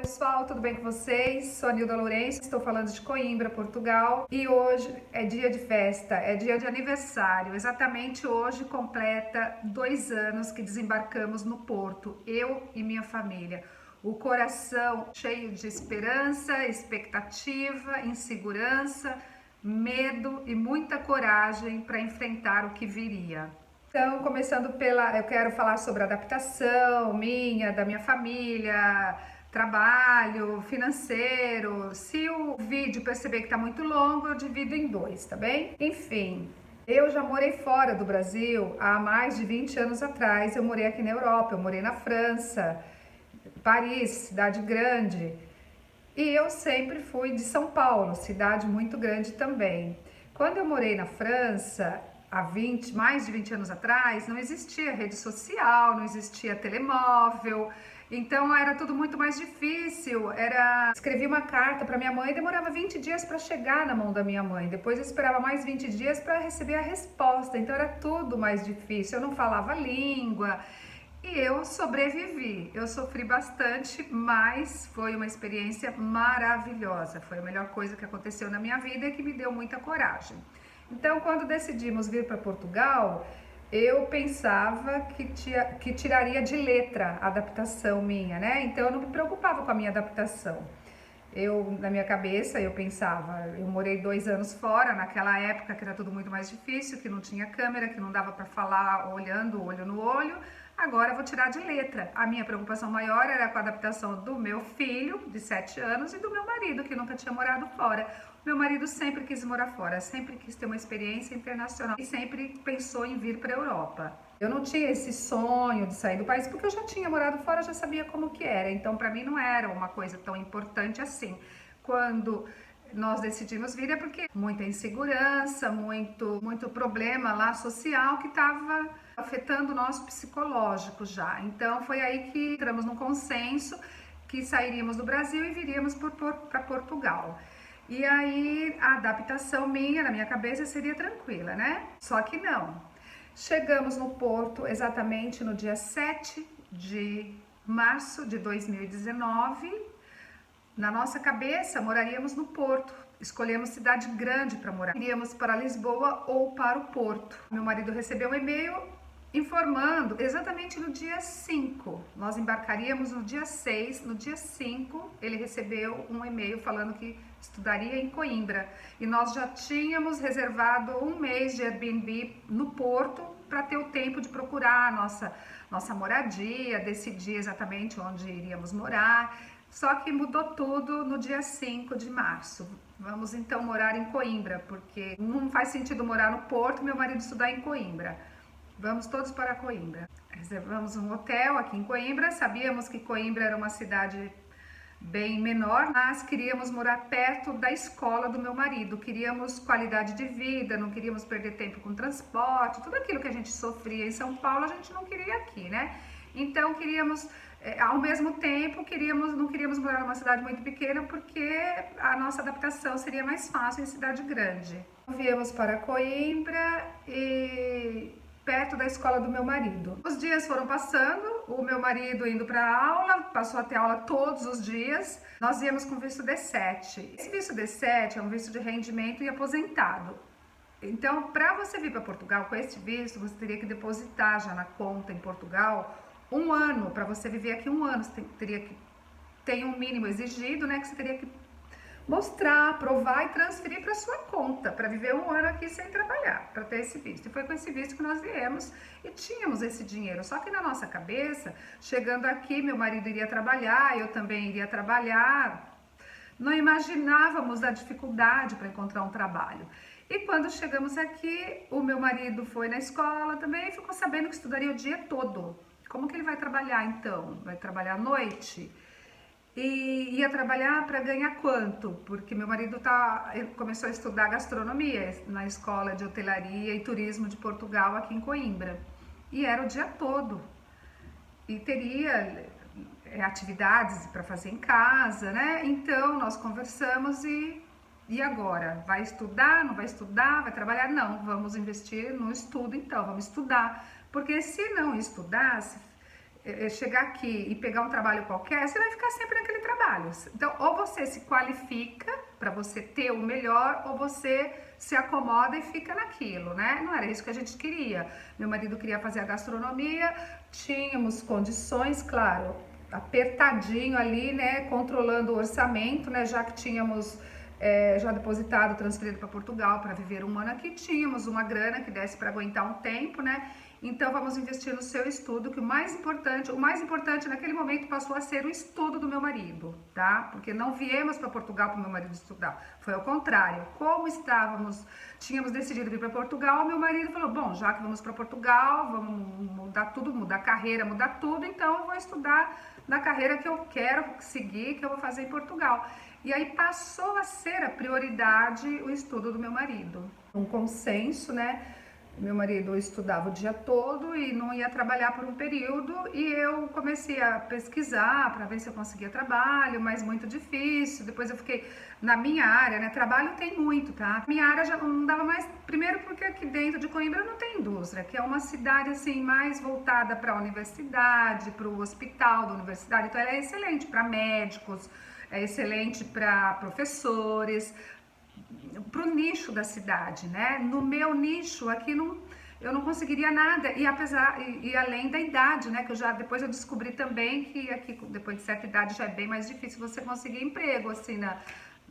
Pessoal, tudo bem com vocês? Sou a Nilda Lourenço, estou falando de Coimbra, Portugal, e hoje é dia de festa, é dia de aniversário. Exatamente hoje completa 2 anos que desembarcamos no Porto, eu e minha família. O coração cheio de esperança, expectativa, insegurança, medo e muita coragem para enfrentar o que viria. Então, eu quero falar sobre adaptação minha, da minha família, trabalho, financeiro. Se o vídeo perceber que está muito longo, eu divido em 2, tá bem? Enfim, eu já morei fora do Brasil há mais de 20 anos atrás. Eu morei aqui na Europa, eu morei na França, Paris, cidade grande. E eu sempre fui de São Paulo, cidade muito grande também. Quando eu morei na França, mais de 20 anos atrás, não existia rede social, não existia telemóvel, então era tudo muito mais difícil. Escrevi uma carta para minha mãe, demorava 20 dias para chegar na mão da minha mãe, depois eu esperava mais 20 dias para receber a resposta, então era tudo mais difícil, eu não falava a língua. E eu sobrevivi, eu sofri bastante, mas foi uma experiência maravilhosa. Foi a melhor coisa que aconteceu na minha vida e que me deu muita coragem. Então, quando decidimos vir para Portugal, eu pensava que tiraria de letra a adaptação minha, né? Então, eu não me preocupava com a minha adaptação. Na minha cabeça, eu pensava, eu morei 2 anos fora, naquela época que era tudo muito mais difícil, que não tinha câmera, que não dava para falar olhando olho no olho. Agora eu vou tirar de letra. A minha preocupação maior era com a adaptação do meu filho, de 7 anos, e do meu marido, que nunca tinha morado fora. Meu marido sempre quis morar fora, sempre quis ter uma experiência internacional e sempre pensou em vir para a Europa. Eu não tinha esse sonho de sair do país porque eu já tinha morado fora, já sabia como que era. Então, para mim não era uma coisa tão importante assim. Quando nós decidimos vir é porque muita insegurança, muito problema lá social que estava afetando o nosso psicológico já. Então, foi aí que entramos num consenso que sairíamos do Brasil e viríamos para Portugal. E aí a adaptação minha, na minha cabeça, seria tranquila, né? Só que não. Chegamos no Porto exatamente no dia 7 de março de 2019. Na nossa cabeça, moraríamos no Porto. Escolhemos cidade grande para morar. Iríamos para Lisboa ou para o Porto. Meu marido recebeu um e-mail informando exatamente no dia 5. Nós embarcaríamos no dia 6. No dia 5, ele recebeu um e-mail falando que estudaria em Coimbra. E nós já tínhamos reservado 1 mês de Airbnb no Porto para ter o tempo de procurar a nossa moradia, decidir exatamente onde iríamos morar. Só que mudou tudo no dia 5 de março. Vamos então morar em Coimbra, porque não faz sentido morar no Porto e meu marido estudar em Coimbra. Vamos todos para Coimbra. Reservamos um hotel aqui em Coimbra. Sabíamos que Coimbra era uma cidade bem menor, mas queríamos morar perto da escola do meu marido. Queríamos qualidade de vida, não queríamos perder tempo com transporte. Tudo aquilo que a gente sofria em São Paulo, a gente não queria aqui, né? Então queríamos, ao mesmo tempo, não queríamos morar numa cidade muito pequena porque a nossa adaptação seria mais fácil em cidade grande. Viemos para Coimbra e perto da escola do meu marido. Os dias foram passando, o meu marido indo para aula, passou a ter aula todos os dias. Nós íamos com visto D7. Esse visto D7 é um visto de rendimento e aposentado. Então, para você vir para Portugal com esse visto, você teria que depositar já na conta em Portugal 1 ano, para você viver aqui 1 ano. Tem um mínimo exigido, né, que você teria que mostrar, provar e transferir para sua conta, para viver 1 ano aqui sem trabalhar, para ter esse visto. E foi com esse visto que nós viemos e tínhamos esse dinheiro. Só que na nossa cabeça, chegando aqui, meu marido iria trabalhar, eu também iria trabalhar. Não imaginávamos a dificuldade para encontrar um trabalho. E quando chegamos aqui, o meu marido foi na escola também e ficou sabendo que estudaria o dia todo. Como que ele vai trabalhar então? Vai trabalhar à noite? E ia trabalhar para ganhar quanto? Porque meu marido começou a estudar gastronomia na escola de hotelaria e turismo de Portugal aqui em Coimbra. E era o dia todo. E teria atividades para fazer em casa, né? Então nós conversamos e agora? Vai estudar? Não vai estudar? Vai trabalhar? Não, vamos investir no estudo então, vamos estudar. Porque se não estudasse, chegar aqui e pegar um trabalho qualquer, você vai ficar sempre naquele trabalho. Então, ou você se qualifica para você ter o melhor, ou você se acomoda e fica naquilo, né? Não era isso que a gente queria. Meu marido queria fazer a gastronomia, tínhamos condições, claro, apertadinho ali, né? Controlando o orçamento, né? Já que tínhamos já depositado, transferido para Portugal para viver um ano aqui, tínhamos uma grana que desse para aguentar um tempo, né? Então vamos investir no seu estudo, que o mais importante naquele momento passou a ser o estudo do meu marido, tá? Porque não viemos para Portugal para o meu marido estudar, foi ao contrário. Como tínhamos decidido vir para Portugal, meu marido falou: bom, já que vamos para Portugal, vamos mudar tudo, mudar carreira, mudar tudo, então eu vou estudar na carreira que eu quero seguir, que eu vou fazer em Portugal. E aí passou a ser a prioridade o estudo do meu marido. Um consenso, né? Meu marido estudava o dia todo e não ia trabalhar por um período, e eu comecei a pesquisar para ver se eu conseguia trabalho, mas muito difícil. Depois eu fiquei na minha área, né? Trabalho tem muito, tá? Minha área já não dava mais, primeiro porque aqui dentro de Coimbra não tem indústria, que é uma cidade assim mais voltada para a universidade, para o hospital da universidade, então ela é excelente para médicos, é excelente para professores, para o nicho da cidade, né? No meu nicho aqui eu não conseguiria nada, e além da idade, né? Que depois eu descobri também que aqui depois de certa idade já é bem mais difícil você conseguir emprego assim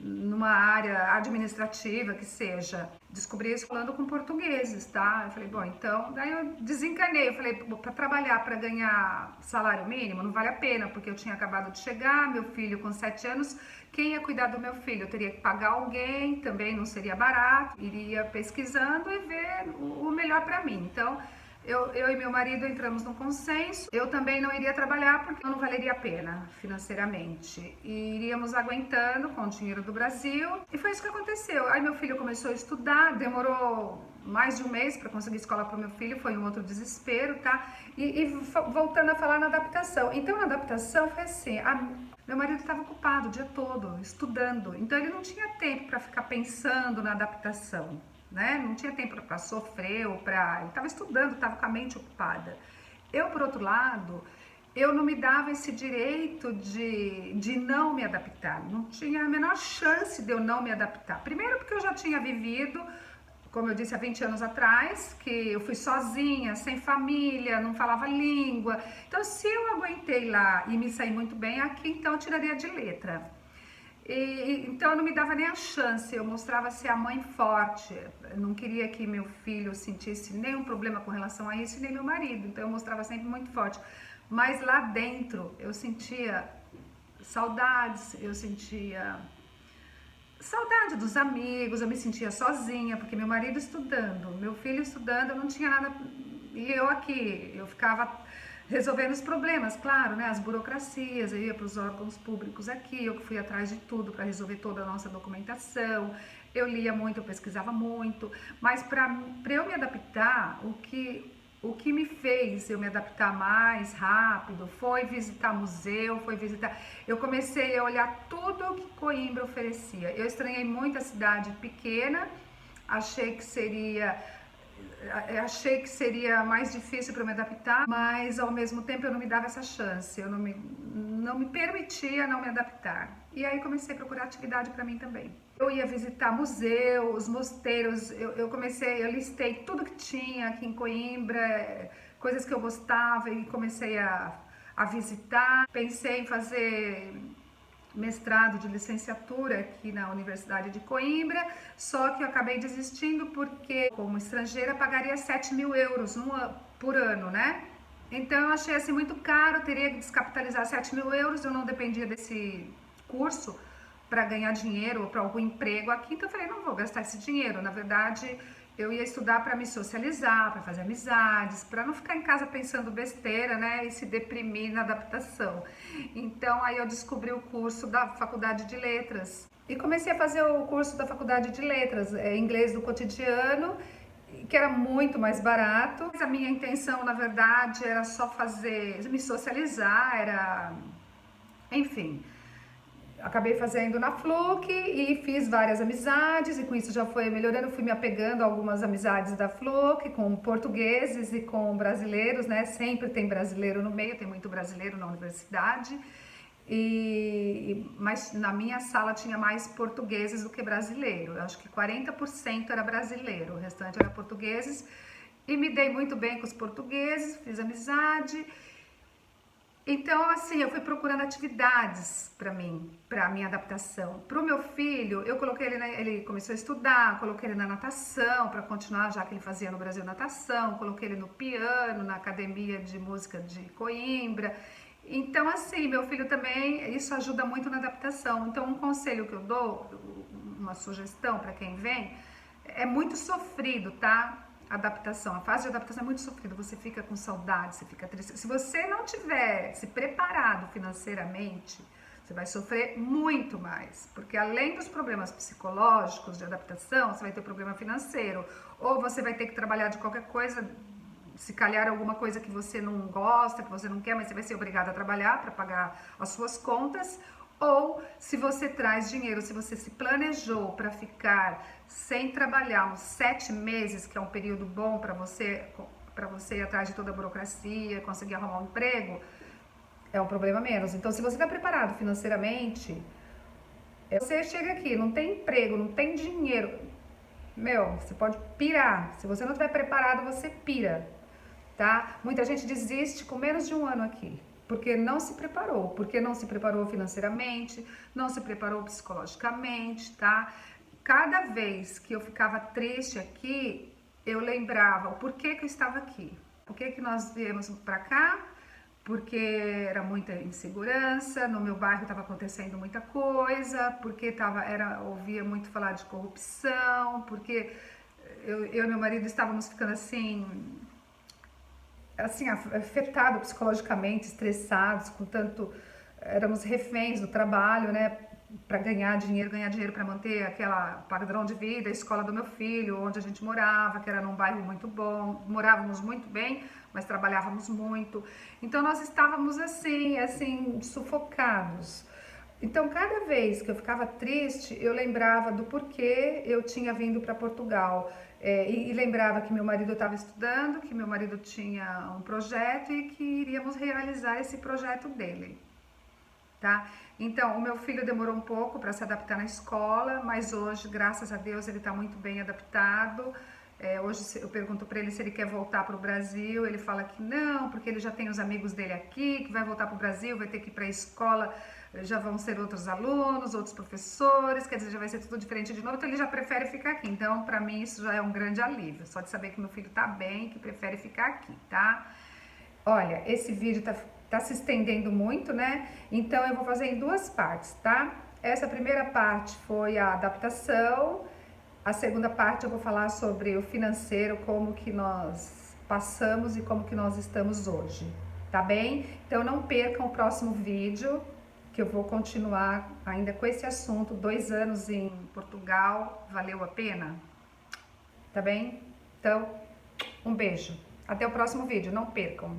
numa área administrativa que seja. Descobri isso falando com portugueses, tá? Eu falei, bom, então, daí eu desencanei, eu falei, para trabalhar para ganhar salário mínimo não vale a pena, porque eu tinha acabado de chegar, meu filho com 7 anos, quem ia cuidar do meu filho? Eu teria que pagar alguém, também não seria barato, iria pesquisando e ver o melhor para mim. Então, eu e meu marido entramos num consenso. Eu também não iria trabalhar porque não valeria a pena financeiramente. E iríamos aguentando com o dinheiro do Brasil. E foi isso que aconteceu. Aí meu filho começou a estudar, demorou mais de um mês para conseguir escola para o meu filho, foi um outro desespero, tá? E voltando a falar na adaptação. Então, na adaptação foi assim, meu marido estava ocupado o dia todo, estudando. Então, ele não tinha tempo para ficar pensando na adaptação. Né? Não tinha tempo para sofrer ou para... Ele estava estudando, estava com a mente ocupada. Eu, por outro lado, eu não me dava esse direito de não me adaptar. Não tinha a menor chance de eu não me adaptar. Primeiro porque eu já tinha vivido, como eu disse, há 20 anos atrás, que eu fui sozinha, sem família, não falava língua. Então, se eu aguentei lá e me saí muito bem aqui, então eu tiraria de letra. Então eu não me dava nem a chance, eu mostrava ser a mãe forte, eu não queria que meu filho sentisse nenhum problema com relação a isso, nem meu marido, então eu mostrava sempre muito forte. Mas lá dentro eu sentia saudades, eu sentia saudade dos amigos, eu me sentia sozinha, porque meu marido estudando, meu filho estudando, eu não tinha nada, e eu aqui, eu ficava resolvendo os problemas, claro, né, as burocracias, eu ia para os órgãos públicos aqui, eu fui atrás de tudo para resolver toda a nossa documentação, eu lia muito, eu pesquisava muito, mas para eu me adaptar, o que me fez eu me adaptar mais rápido foi visitar museu, eu comecei a olhar tudo o que Coimbra oferecia. Eu estranhei muito a cidade pequena, achei que seria mais difícil para me adaptar, mas ao mesmo tempo eu não me dava essa chance, eu não me permitia não me adaptar. E aí comecei a procurar atividade para mim também. Eu ia visitar museus, mosteiros, eu listei tudo que tinha aqui em Coimbra, coisas que eu gostava, e comecei a visitar. Pensei em fazer mestrado de licenciatura aqui na Universidade de Coimbra, só que eu acabei desistindo porque, como estrangeira, pagaria 7.000 euros por ano, né? Então eu achei assim muito caro, teria que descapitalizar 7.000 euros, eu não dependia desse curso para ganhar dinheiro ou para algum emprego aqui, então eu falei, não vou gastar esse dinheiro. Na verdade, eu ia estudar para me socializar, para fazer amizades, para não ficar em casa pensando besteira, né, e se deprimir na adaptação. Então, aí eu descobri o curso da Faculdade de Letras e comecei a fazer o curso da Faculdade de Letras, inglês do cotidiano, que era muito mais barato. Mas a minha intenção, na verdade, era só me socializar, enfim. acabei fazendo na Fluke e fiz várias amizades, e com isso já foi melhorando, fui me apegando a algumas amizades da Fluke, com portugueses e com brasileiros, né? Sempre tem brasileiro no meio, tem muito brasileiro na universidade. Mas na minha sala tinha mais portugueses do que brasileiro. Eu acho que 40% era brasileiro, o restante era portugueses. E me dei muito bem com os portugueses, fiz amizade. Então, assim, eu fui procurando atividades para mim, para minha adaptação. Para o meu filho, eu coloquei ele, ele começou a estudar, coloquei ele na natação para continuar, já que ele fazia no Brasil natação, coloquei ele no piano, na academia de música de Coimbra. Então, assim, meu filho também, isso ajuda muito na adaptação. Então, um conselho que eu dou, uma sugestão para quem vem, é muito sofrido, tá? Adaptação, a fase de adaptação é muito sofrida, você fica com saudade, você fica triste. Se você não tiver se preparado financeiramente, você vai sofrer muito mais, porque além dos problemas psicológicos de adaptação, você vai ter problema financeiro, ou você vai ter que trabalhar de qualquer coisa, se calhar alguma coisa que você não gosta, que você não quer, mas você vai ser obrigado a trabalhar para pagar as suas contas. Ou se você traz dinheiro, se você se planejou para ficar sem trabalhar uns 7 meses, que é um período bom para você ir atrás de toda a burocracia, conseguir arrumar um emprego, é um problema menos. Então, se você está preparado financeiramente, você chega aqui, não tem emprego, não tem dinheiro, você pode pirar. Se você não estiver preparado, você pira, tá? Muita gente desiste com menos de um ano aqui. Porque não se preparou financeiramente, não se preparou psicologicamente, tá? Cada vez que eu ficava triste aqui, eu lembrava o porquê que eu estava aqui. Por que nós viemos para cá? Porque era muita insegurança, no meu bairro estava acontecendo muita coisa, porque ouvia muito falar de corrupção, porque eu e meu marido estávamos ficando assim afetado psicologicamente, estressados, éramos reféns do trabalho, né, para ganhar dinheiro para manter aquela padrão de vida, a escola do meu filho, onde a gente morava, que era num bairro muito bom, morávamos muito bem, mas trabalhávamos muito. Então nós estávamos assim sufocados. Então, cada vez que eu ficava triste, eu lembrava do porquê eu tinha vindo para Portugal. E lembrava que meu marido estava estudando, que meu marido tinha um projeto e que iríamos realizar esse projeto dele, tá? Então, o meu filho demorou um pouco para se adaptar na escola, mas hoje, graças a Deus, ele está muito bem adaptado. Hoje eu pergunto para ele se ele quer voltar para o Brasil, ele fala que não, porque ele já tem os amigos dele aqui, que vai voltar para o Brasil, vai ter que ir para a escola, já vão ser outros alunos, outros professores, quer dizer, já vai ser tudo diferente de novo, então ele já prefere ficar aqui. Então, para mim, isso já é um grande alívio, só de saber que meu filho está bem, que prefere ficar aqui, tá? Olha, esse vídeo tá se estendendo muito, né? Então, eu vou fazer em 2 partes, tá? Essa primeira parte foi a adaptação. A segunda parte eu vou falar sobre o financeiro, como que nós passamos e como que nós estamos hoje, tá bem? Então não percam o próximo vídeo, que eu vou continuar ainda com esse assunto. 2 anos em Portugal, valeu a pena? Tá bem? Então, um beijo. Até o próximo vídeo, não percam.